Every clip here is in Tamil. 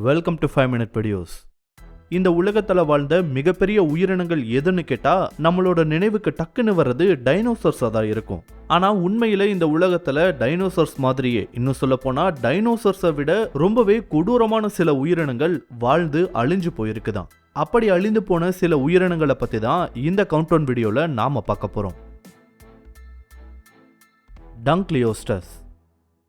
Welcome to 5 minute videos. இந்த உலகத்துல வாழ்ந்த மிகப்பெரிய உயிரினங்கள் எதுன்னு கேட்டா நம்மளோட நினைவுக்கு டக்குன்னு வர்றது டைனோசர்ஸா தான் இருக்கும். ஆனா உண்மையில இந்த உலகத்துல டைனோசர்ஸ் மாதிரியே, இன்னும் சொல்ல போனா டைனோசர்ஸை விட ரொம்பவே கொடூரமான சில உயிரினங்கள் வாழ்ந்து அழிஞ்சு போயிருக்குதான். அப்படி அழிந்து போன சில உயிரினங்களை பத்தி தான் இந்த கவுண்டவுன் வீடியோல நாம பார்க்க போறோம். டங்க்லியோஸ்டஸ்.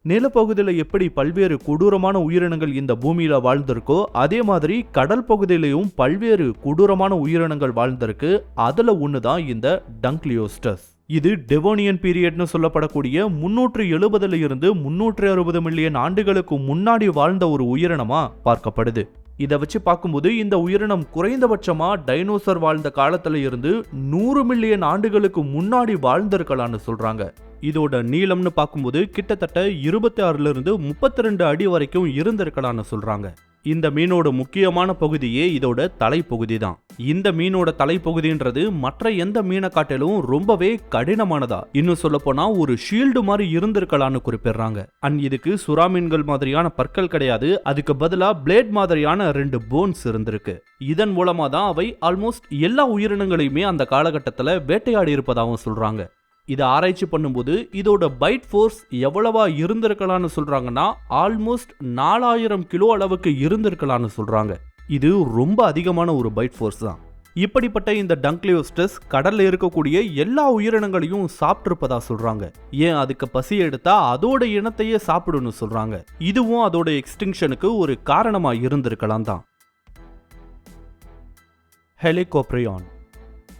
நிலப்பகுதியில் எப்படி பல்வேறு கொடூரமான உயிரினங்கள் இந்த பூமியில வாழ்ந்திருக்கோ அதே மாதிரி கடல் பகுதியிலையும் பல்வேறு கொடூரமான உயிரினங்கள் வாழ்ந்திருக்கு. அதுல ஒண்ணுதான் இந்த டங்க்லியோஸ்டஸ். இது டெவோனியன் பீரியட்னு சொல்லப்படக்கூடிய 370 இருந்து 360 மில்லியன் ஆண்டுகளுக்கு முன்னாடி வாழ்ந்த ஒரு உயிரினமா பார்க்கப்படுது. இதை வச்சு பார்க்கும்போது இந்த உயிரினம் குறைந்தபட்சமா டைனோசர் வாழ்ந்த காலத்துல இருந்து 100 மில்லியன் ஆண்டுகளுக்கு முன்னாடி வாழ்ந்திருக்கலாம்னு சொல்றாங்க. இதோட நீளம்னு பார்க்கும்போது கிட்டத்தட்ட 26 இருந்து 32 அடி வரைக்கும் இருந்திருக்கலாம்னு சொல்றாங்க. இந்த மீனோட முக்கியமான பகுதியே இதோட தலைப்பகுதி தான். இந்த மீனோட தலைப்பகுதின்றது மற்ற எந்த மீனை காட்டிலும் ரொம்பவே கடினமானதா, இன்னும் சொல்ல போனா ஒரு ஷீல்டு மாதிரி இருந்திருக்கலாம்னு குறிப்பிடுறாங்க. அண்ட் இதுக்கு சுறா மீன்கள் மாதிரியான பற்கள் கிடையாது, அதுக்கு பதிலா பிளேட் மாதிரியான 2 போன்ஸ் இருந்திருக்கு. இதன் மூலமா தான் அவை ஆல்மோஸ்ட் எல்லா உயிரினங்களையுமே அந்த காலகட்டத்துல வேட்டையாடி இருப்பதாகவும் சொல்றாங்க. இதை ஆராய்ச்சி பண்ணும்போது இதோட பைட் ஃபோர்ஸ் எவ்வளவா இருந்திருக்கலாம்னு சொல்றாங்கன்னா ஆல்மோஸ்ட் 4000 கிலோ அளவுக்கு இருந்திருக்கலாம்னு சொல்றாங்க. இது ரொம்ப அதிகமான ஒரு பைட் ஃபோர்ஸ் தான். இப்படிப்பட்ட இந்த டங்க்லியோஸ்டஸ் கடல்ல இருக்கக்கூடிய எல்லா உயிரினங்களையும் சாப்பிட்டிருப்பதா சொல்றாங்க. ஏன் அதுக்கு பசி எடுத்தா அதோட இனத்தையே சாப்பிடுன்னு சொல்றாங்க. இதுவும் அதோட எக்ஸ்டிங்ஷனுக்கு ஒரு காரணமா இருந்திருக்கலாம் தான். ஹெலிகோப்ரியான்.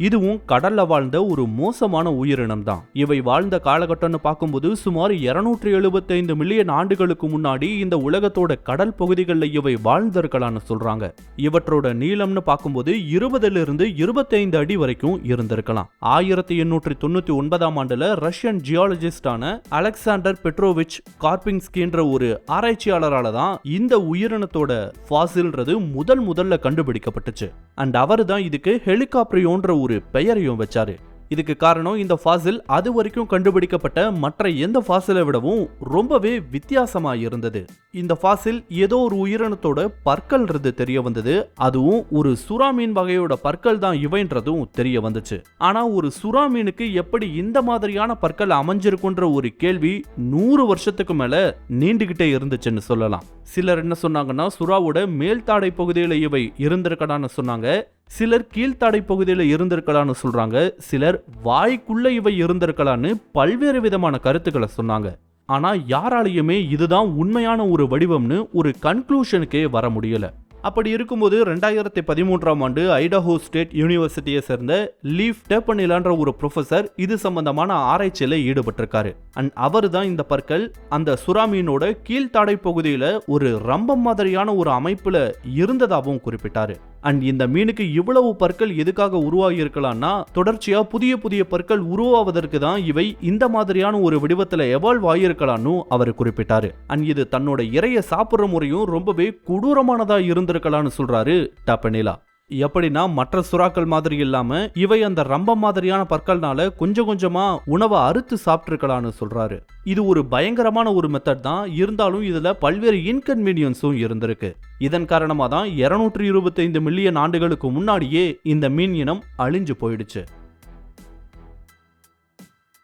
இதுவும் கடல்ல வாழ்ந்த ஒரு மோசமான உயிரினம் தான். இவை வாழ்ந்த காலகட்டம்னு பார்க்கும்போது சுமார் 275 மில்லியன் ஆண்டுகளுக்கு முன்னாடி இந்த உலகத்தோட கடல் பகுதிகளில் இவை வாழ்ந்திருக்கலாம்னு சொல்றாங்க. இவற்றோட நீளம்னு பார்க்கும்போது 20 இருந்து 25 அடி வரைக்கும் இருந்திருக்கலாம். 1899 ஆண்டுல ரஷ்யன் ஜியாலஜிஸ்டான அலெக்சாண்டர் பெட்ரோவிச் கார்பின்ஸ்கின்ற ஒரு ஆராய்ச்சியாளரால தான் இந்த உயிரினத்தோட ஃபாசில்ன்றது முதல்ல கண்டுபிடிக்கப்பட்டுச்சு. அண்ட் அவர் தான் இதுக்கு ஹெலிகாப்ரியோன்ற ஒரு பெயரையும் வச்சாரு. இதுக்கு காரணம் இந்த ஃபாசில் அது வரைக்கும் கண்டுபிடிக்கப்பட்ட மற்ற எந்த ஃபாசிலை விடவும் ரொம்பவே வித்தியாசமா இருந்தது. இந்த ஃபாசில் ஏதோ ஒரு உயிரினத்தோட பற்கள்ன்றது தெரிய வந்தது. அதுவும் ஒரு சுறா மீன் வகையோட பற்கள் தான் இவைன்றதும் தெரிய வந்துச்சு. ஆனா ஒரு சுறா மீனுக்கு எப்படி இந்த மாதிரியான பற்கள் அமைஞ்சிருக்குன்ற ஒரு கேள்வி 100 வருஷத்துக்கு மேல நீண்டுகிட்டே இருந்துச்சுன்னு சொல்லலாம். சிலர் என்ன சொன்னாங்கன்னா சுறாவோட மேல்தாடை பகுதியில இவை இருந்திருக்கலாம்னு சொன்னாங்க. சிலர் கீழ்த்தாடை பகுதியில இருந்திருக்கலாம்னு சொல்றாங்க. சிலர் வாய்க்குள்ள இவை இருந்திருக்கலாம்னு பல்வேறு விதமான கருத்துக்களை சொன்னாங்க. ஆனா யாராலையுமே இதுதான் உண்மையான ஒரு வடிவம்னு ஒரு கன்க்ளூஷனுக்கே வர முடியல. அப்படி இருக்கும்போது 2013 ஆண்டு ஐடாஹோ ஸ்டேட் யூனிவர்சிட்டியை சேர்ந்த லீஃப் டேப்பனிலான்ற ஒரு ப்ரொஃபசர் இது சம்பந்தமான ஆராய்ச்சியில ஈடுபட்டிருக்காரு. அண்ட் அவர் தான் இந்த பற்கள் அந்த சுறா மீனோட கீழ்த்தாடை பகுதியில ஒரு ரம்பம் மாதிரியான ஒரு அமைப்புல இருந்ததாகவும் குறிப்பிட்டாரு. அண்ட் இந்த மீனுக்கு இவ்வளவு பற்கள் எதுக்காக உருவாகி இருக்கலாம்னா தொடர்ச்சியா புதிய பற்கள் உருவாவதற்கு தான் இவை இந்த மாதிரியான ஒரு வடிவத்துல எவால்வ் ஆகியிருக்கலாம்னு அவர் குறிப்பிட்டாரு. அண்ட் இது தன்னோட இறைய சாப்பிடுற முறையும் ரொம்பவே கொடூரமானதா இருந்திருக்கலாம்னு சொல்றாரு டாப்பனிலா. எப்படின்னா மற்ற சுறாக்கள் மாதிரி இல்லாம இவை அந்த ரம்பம் மாதிரியான பற்கள்னால கொஞ்சமா உணவை அறுத்து சாப்பிட்டிருக்கலாம்னு சொல்றாரு. இது ஒரு பயங்கரமான ஒரு மெத்தட் தான். இருந்தாலும் இதுல பல்வேறு இன்கன்வீனியன்ஸும் இருந்திருக்கு. இதன் காரணமா தான் 225 மில்லியன் ஆண்டுகளுக்கு முன்னாடியே இந்த மீன் இனம் அழிஞ்சு போயிடுச்சு.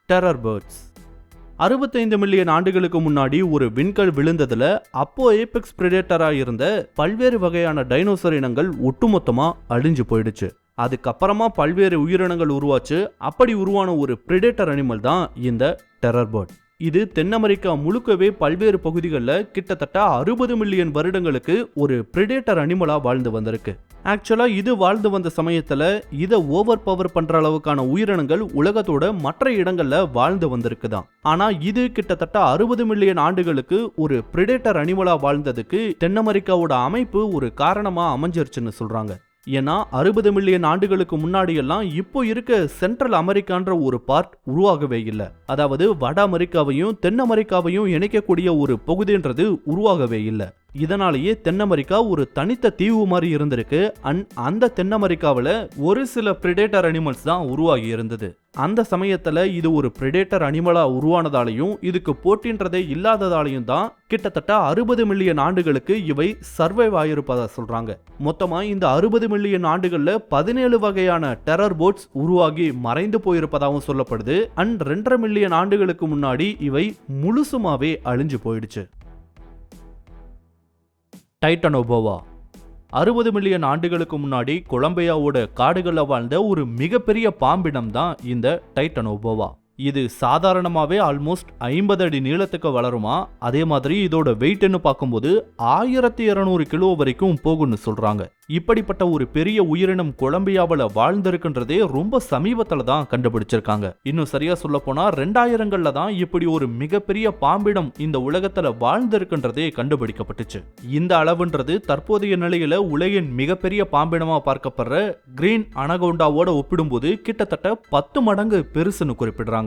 Terror birds. 65 மில்லியன் ஆண்டுகளுக்கு முன்னாடி ஒரு விண்கல் விழுந்ததுல அப்போ ஏபெக்ஸ் பிரெடேட்டரா இருந்த பல்வேறு வகையான டைனோசர் இனங்கள் ஒட்டுமொத்தமா அழிஞ்சு போயிடுச்சு. அதுக்கப்புறமா பல்வேறு உயிரினங்கள் உருவாச்சு. அப்படி உருவான ஒரு பிரெடேட்டர் அனிமல் தான் இந்த டெரர் பேர்ட். இது தென் அமெரிக்கா முழுக்கவே பல்வேறு பகுதிகளில் கிட்டத்தட்ட 60 மில்லியன் வருடங்களுக்கு ஒரு பிரெடேட்டர் அனிமலா வாழ்ந்து வந்திருக்கு. ஆக்சுவலா இது வாழ்ந்து வந்த சமயத்துல இதை ஓவர் பவர் பண்ற அளவுக்கான உயிரினங்கள் உலகத்தோட மற்ற இடங்கள்ல வாழ்ந்து வந்திருக்குதான். ஆனா இது கிட்டத்தட்ட 60 மில்லியன் ஆண்டுகளுக்கு ஒரு பிரெடேட்டர் அனிமலா வாழ்ந்ததுக்கு தென் அமெரிக்காவோட அமைப்பு ஒரு காரணமா அமைஞ்சிருச்சுன்னு சொல்றாங்க. ஏன்னா 60 மில்லியன் ஆண்டுகளுக்கு முன்னாடி எல்லாம் இப்போ இருக்க சென்ட்ரல் அமெரிக்கான்ற ஒரு பார்ட் உருவாகவே இல்லை. அதாவது வட அமெரிக்காவையும் தென் அமெரிக்காவையும் இணைக்கக்கூடிய ஒரு பகுதின்றது உருவாகவே இல்லை. இதனாலேயே தென் அமெரிக்கா ஒரு தனித்த தீவு மாதிரி இருந்திருக்கு. அந்த தென் அமெரிக்காவில் ஒரு சில பிரெடேட்டர் அனிமல்ஸ் தான் உருவாகி இருந்தது. அந்த சமயத்துல இது ஒரு பிரெடேட்டர் அனிமலா உருவானதாலையும் இதுக்கு போட்டின்றதே இல்லாததாலையும் தான் கிட்டத்தட்ட 60 மில்லியன் ஆண்டுகளுக்கு இவை சர்வைவ் ஆயிருப்பதா சொல்றாங்க. மொத்தமா இந்த 60 மில்லியன் ஆண்டுகள்ல 17 வகையான டெரர் போட்ஸ் உருவாகி மறைந்து போயிருப்பதாகவும் சொல்லப்படுது. 2.5 மில்லியன் ஆண்டுகளுக்கு முன்னாடி இவை முழுசுமாவே அழிஞ்சு போயிடுச்சு. டைட்டனோபோவா 60 மில்லியன் ஆண்டுகளுக்கு முன்னாடி கொலம்பியாவோட காடுகளில் வாழ்ந்த ஒரு மிகப்பெரிய பாம்பினம் தான் இந்த டைட்டனோபோவா. இது சாதாரணமாவே ஆல்மோஸ்ட் 50 அடி நீளத்துக்கு வளருமா. அதே மாதிரி இதோட வெயிட்னு பார்க்கும்போது 1200 கிலோ வரைக்கும் போகும்னு சொல்றாங்க. இப்படிப்பட்ட ஒரு பெரிய உயிரினம் கொலம்பியாவில் வாழ்ந்திருக்குன்றதே ரொம்ப சமீபத்துல தான் கண்டுபிடிச்சிருக்காங்க. இன்னும் சரியா சொல்ல போனா 2000கள்ல தான் இப்படி ஒரு மிகப்பெரிய பாம்பிடம் இந்த உலகத்துல வாழ்ந்திருக்குன்றதே கண்டுபிடிக்கப்பட்டுச்சு. இந்த அளவுன்றது தற்போதைய நிலையில உலகின் மிகப்பெரிய பாம்பினமா பார்க்கப்படுற கிரீன் அனகோண்டாவோட ஒப்பிடும்போது கிட்டத்தட்ட 10 மடங்கு பெருசுன்னு குறிப்பிடுறாங்க.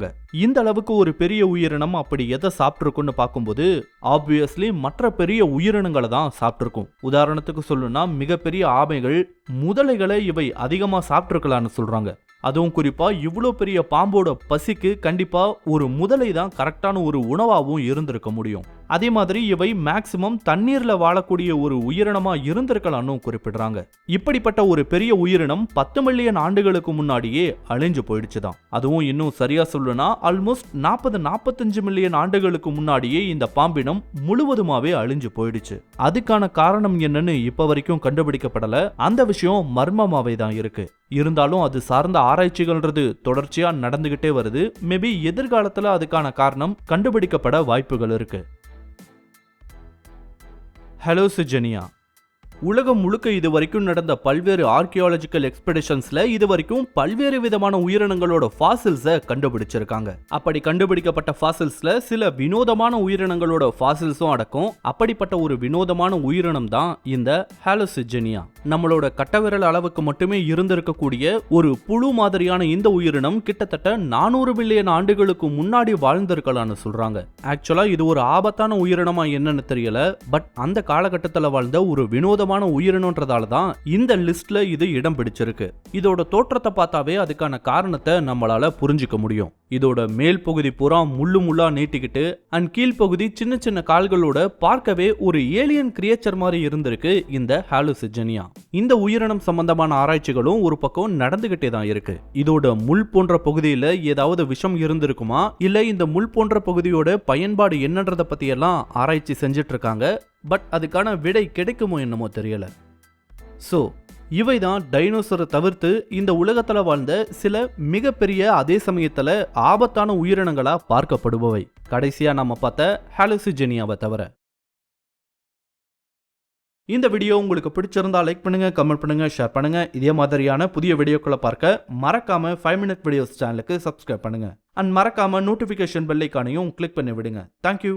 இந்த அளவுக்கு ஒரு பெரிய உயிரினம் அப்படி எதை சாப்பிட்டிருக்குன்னு பார்க்கும்போது ஆப்வியஸ்லி மற்ற பெரிய உயிரினங்களை தான் சாப்பிட்டிருக்கும். உதாரணத்துக்கு சொல்லணும்னா மிகப்பெரிய ஆமைகள், முதலைகளை இவை அதிகமா சாப்பிட்டிருக்கலாம்னு சொல்றாங்க. அதுவும் குறிப்பா இவ்வளோ பெரிய பாம்போட பசிக்கு கண்டிப்பா ஒரு முதலை தான் கரெக்டான ஒரு உணவாகவும் இருந்திருக்க முடியும். அதே மாதிரி இவை மேக்சிமம் தண்ணீர்ல வாழக்கூடிய ஒரு உயிரினமா இருந்திருக்கலாம்னு குறிப்பிடுறாங்க. இப்படிப்பட்ட ஒரு பெரிய உயிரினம் 10 மில்லியன் ஆண்டுகளுக்கு முன்னாடியே அழிஞ்சு போயிடுச்சுதான். அதுவும் இன்னும் சரியா சொல்லணும்னா ஆல்மோஸ்ட் 40-45 மில்லியன் ஆண்டுகளுக்கு முன்னாடியே இந்த பாம்பினம் முழுவதுமாவே அழிஞ்சு போயிடுச்சு. அதுக்கான காரணம் என்னன்னு இப்ப வரைக்கும் கண்டுபிடிக்கப்படல. அந்த விஷயம் மர்மமாவே தான் இருக்கு. இருந்தாலும் அது சார்ந்த ஆராய்ச்சிகள்ன்றது தொடர்ச்சியா நடந்துகிட்டே வருது. மேபி எதிர்காலத்துல அதுக்கான காரணம் கண்டுபிடிக்கப்பட வாய்ப்புகள் இருக்கு. ஹலோசிஜெனியா உலகம் முழுக்க இதுவரைக்கும் நடந்த பல்வேறு ஆர்கியாலஜிக்கல் எக்ஸ்பெடிஷன்ஸ்ல இதுவரைக்கும் பல்வேறு விதமான உயிரினங்களோட ஃபாசில்ஸை கண்டுபிடிச்சிருக்காங்க. அப்படி கண்டுபிடிக்கப்பட்ட ஃபாசில்ஸ்ல சில வினோதமான உயிரினங்களோட ஃபாசில்ஸும் அடக்கும். அப்படிப்பட்ட ஒரு வினோதமான உயிரினம் தான் இந்த ஹலோசிஜெனியா. நம்மளோட கட்டவிரல் அளவுக்கு மட்டுமே இருந்திருக்கக்கூடிய ஒரு புழு மாதிரியான இந்த உயிரினம் கிட்டத்தட்ட 400 மில்லியன் ஆண்டுகளுக்கு முன்னாடி வாழ்ந்திருக்கலாம்னு சொல்றாங்க. ஆக்சுவலா இது ஒரு ஆபத்தான உயிரினமா என்னன்னு தெரியல. பட் அந்த காலகட்டத்தில் வாழ்ந்த ஒரு வினோத உயிரினம்ன்றதால தான் இந்த லிஸ்ட்ல இது இடம் பிடிச்சிருக்கு. இதோட தோற்றத்தை பார்த்தாவே அதுக்கான காரணத்தை நம்மளால புரிஞ்சுக்க முடியும். இதோட மேல் பகுதி பூரா முள்ளா நீட்டிக்கிட்டு அண்ட் கீழ்பகுதி சின்ன சின்ன கால்களோட பார்க்கவே ஒரு ஏலியன் கிரியேச்சர் மாதிரி இருந்திருக்கு இந்த ஹலோசிஜெனியா. இந்த உயிரினம் சம்பந்தமான ஆராய்ச்சிகளும் ஒரு பக்கம் நடந்துகிட்டே தான் இருக்கு. இதோட முள் போன்ற பகுதியில ஏதாவது விஷம் இருந்திருக்குமா, இல்ல இந்த முள் போன்ற பகுதியோட பயன்பாடு என்னன்றத பத்தி எல்லாம் ஆராய்ச்சி செஞ்சிட்டு இருக்காங்க. பட் அதுக்கான விடை கிடைக்குமோ என்னமோ தெரியல. சோ இவைதான் டைனோசரை தவிர்த்து இந்த உலகத்துல வாழ்ந்த சில மிகப்பெரிய அதே சமயத்துல ஆபத்தான உயிரினங்களா பார்க்கப்படுபவை. கடைசியா நம்ம பார்த்த ஹலோசிஜெனியாவை தவிர. இந்த வீடியோ உங்களுக்கு பிடிச்சிருந்தா லைக் பண்ணுங்க, கமெண்ட் பண்ணுங்க, ஷேர் பண்ணுங்க. இதே மாதிரியான புதிய வீடியோக்களை பார்க்க மறக்காம 5 Minute Videos சேனலுக்கு சப்ஸ்கிரைப் பண்ணுங்க. அண்ட் மறக்காம நோட்டிபிகேஷன் பெல் ஐகானையும் கிளிக் பண்ணி விடுங்க. தேங்க்யூ.